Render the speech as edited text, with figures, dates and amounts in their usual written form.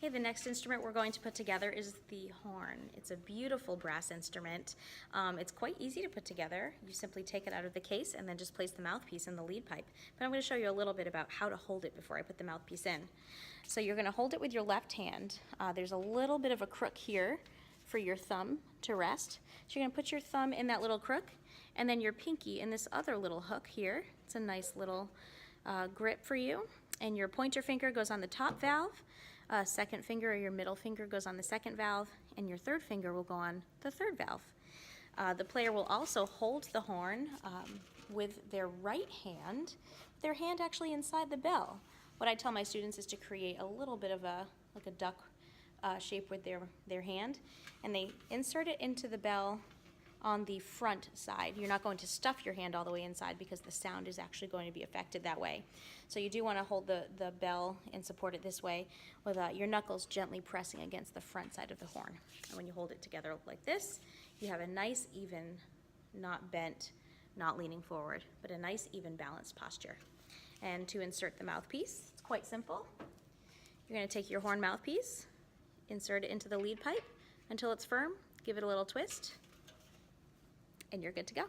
Okay, the next instrument we're going to put together is the horn. It's a beautiful brass instrument. It's quite easy to put together. You simply take it out of the case and then just place the mouthpiece in the lead pipe. But I'm going to show you a little bit about how to hold it before I put the mouthpiece in. So you're going to hold it with your left hand. There's a little bit of a crook here for your thumb to rest. So you're going to put your thumb in that little crook and then your pinky in this other little hook here. It's a nice little grip for you. And your pointer finger goes on the top valve. Second finger or your middle finger goes on the second valve, and your third finger will go on the third valve. The player will also hold the horn with their right hand, their hand actually inside the bell. What I tell my students is to create a little bit of a duck shape with their hand, and they insert it into the bell on the front side. You're not going to stuff your hand all the way inside because the sound is actually going to be affected that way. So you do want to hold the bell and support it this way with your knuckles gently pressing against the front side of the horn. And when you hold it together like this, you have a nice, even, not bent, not leaning forward, but a nice, even, balanced posture. And to insert the mouthpiece, it's quite simple. You're going to take your horn mouthpiece, insert it into the lead pipe until it's firm, give it a little twist, and you're good to go.